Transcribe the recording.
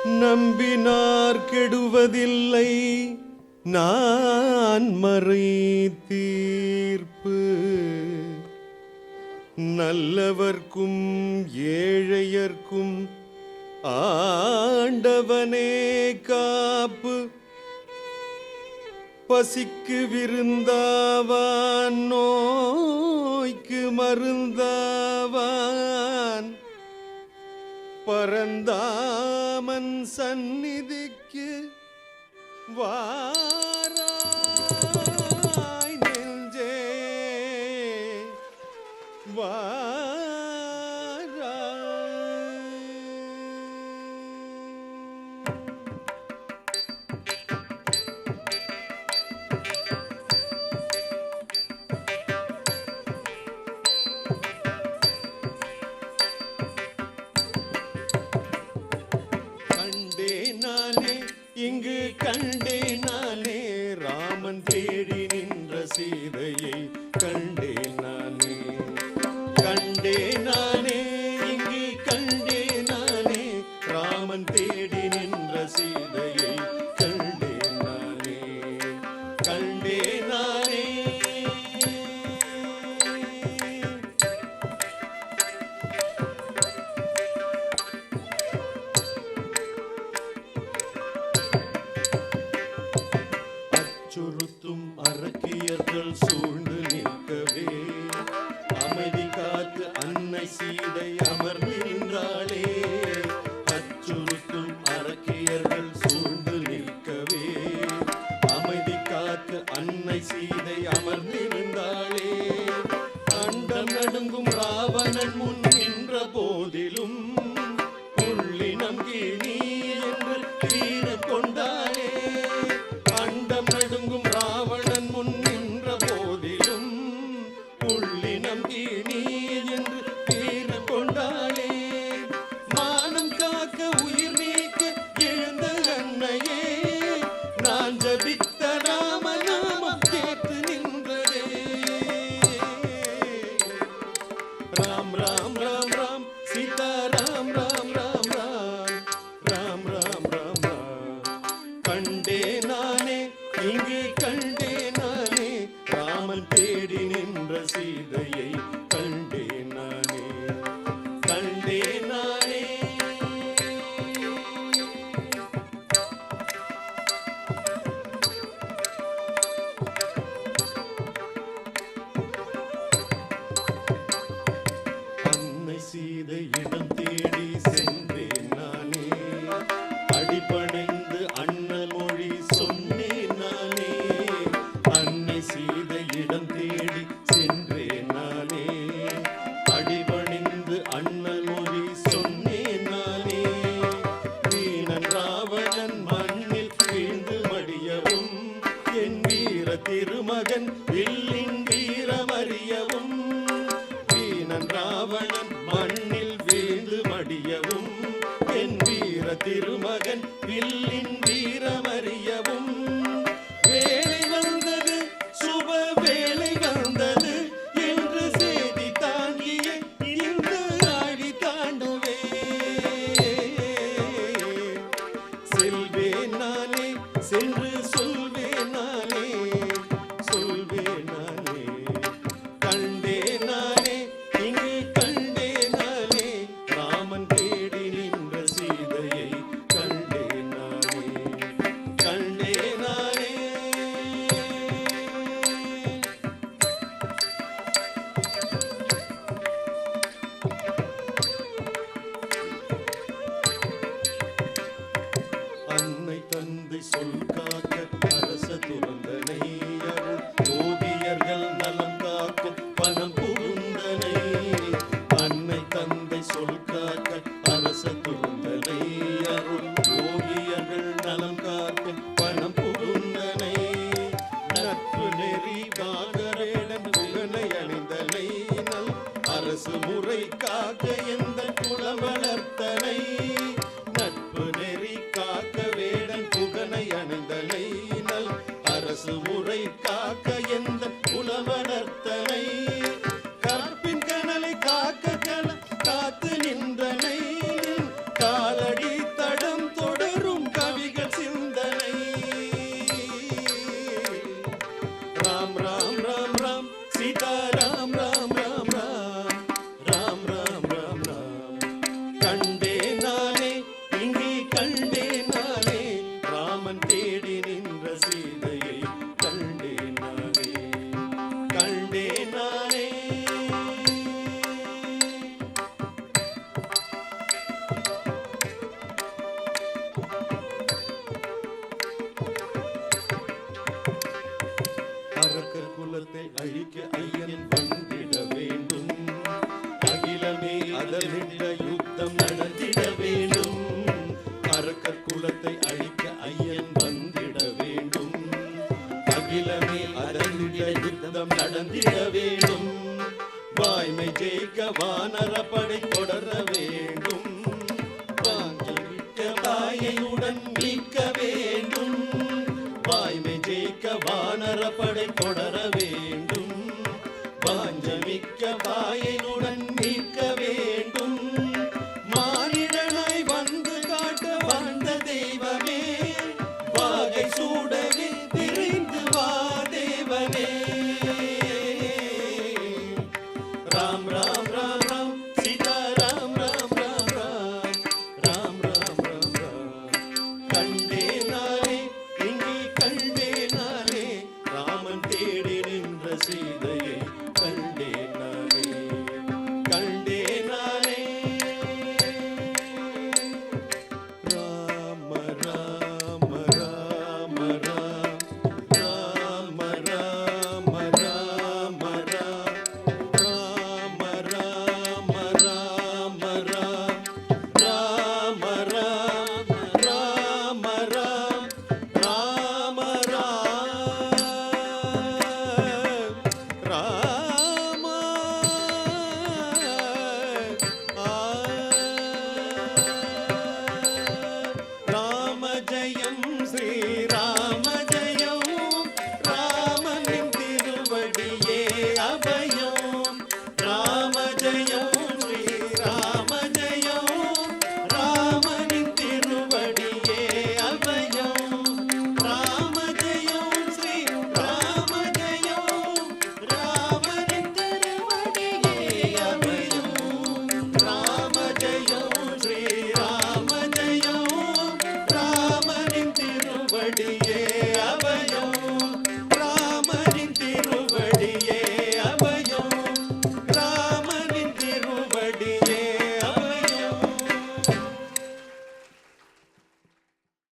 நம்பினார் கெடுவதில்லை நான் மறை தீர்ப்பு. நல்லவர்க்கும் ஏழையர்க்கும் ஆண்டவனே காப்பு. பசிக்கு விருந்தாவான் நோய்க்கு மருந்தாவான். பரந்தாமன் சந்நிதிக்கு வாராய் நெஞ்சே இங்கு கண்டேன் நானே ராமன் தேடி நின்ற சீதையை கண்டேன் நானே. கண்டேன் நானே இங்கு கண்டேன் நானே ராமன் தேடி நின்ற சீதையை கண்டேன் நானே. கண்டேன் நானே. சுருத்தும் அரக்கியர்கள் சூழ்ந்து நிற்கவே அமைதி காத்து அன்னை சீதை அமர்ந்திருந்தாளே. அச்சுறுத்தும் அரக்கியர்கள் சூழ்ந்து நிற்கவே அமைதி காத்து அன்னை சீதை அமர்ந்திருந்தாளே. அண்டம் நடுங்கும் ராவணன் முன் நின்ற போதிலும் புள்ளினம் நீ என்று தீர கொண்டாளே. நடுங்கும் ராவணன் முன் நின்ற போதிலும் புள்ளினம் நீ என்று தீர கொண்டாளே. மானம் காக்க உயிர் நீக்க எழுந்த அன்னையே நான் ஜபித்த ராமநாமம் கேட்டு நின்றதே. ராம் ராம் ராம் ராம் சீதா ராம் ராம் ராம் ராம் ராம் ராம் ராம் ராம். கண்டே நானே இங்கு கண்டே நானே ராமன் தேடி நின்ற சீதையை கண்டே நானே. கண்டே நானே. அன்னை சீதை இடம் தேடி சென்றேன் நானே. அடிபணிந்து அண்ணல் மொழி சொன்னேன் நானே. அன்னை சீதை இடம் தேடி சென்றேன் நானே. அடிபணிந்து அண்ணல் மொழி சொன்னேன் நானே. வீணன் ராவணன் மண்ணில் வீழ்ந்து மடியவும் என் வீர திருமகன் வில்லின் வீரமறியவும். வீணன் ராவணன் மண்ணில் வீழ்ந்து மடியவும் என் வீர திருமகன் வில்லின் வீரமறியவும். வேலை வந்தது சுப வேலை வந்தது என்று செய்தி தாங்கிய இந்த ஆழி தாண்டுவே. செல்வேன் நானே சென்று சொல்வேன் நானே சொல்வேன் நானே. கண்டே நானே இங்கு கண்டே நானே ராமன் தேடி நின்ற சீதையை கண்டே நானே. கண்டே நானே. அன்னை தந்தை சொல் காக்க அரச துறந்தனை அருள் ஓவியர்கள் நலம் காக்கும் பணம் புகுந்தனை. அன்னை தந்தை சொல் காக்க அரச துறந்தனை அருள் ஓவியர்கள் நலம் காக்கும் பணம் புகுந்தனை. நட்பு நெறி வாகரேடன் புகனை அணிந்தனை நல் அரசு முறை காக்க எந்த குலம் வளர்த்தனை. நட்பு நெறி காக்க வேடன் புகனை அணிந்தனை நல் அரசு முறை காக்க எந்த குலம் வளர்த்தனை. கற்பின் கனலை காக்க காத்து நின்றனை காலடி தடம் தொட வானரப்படை தொடர வேண்டும். வாங்கிவிட்ட தாயையுடன் மீட்க வேண்டும். வாய்மை ஜெயிக்க வானரப்படை தொடர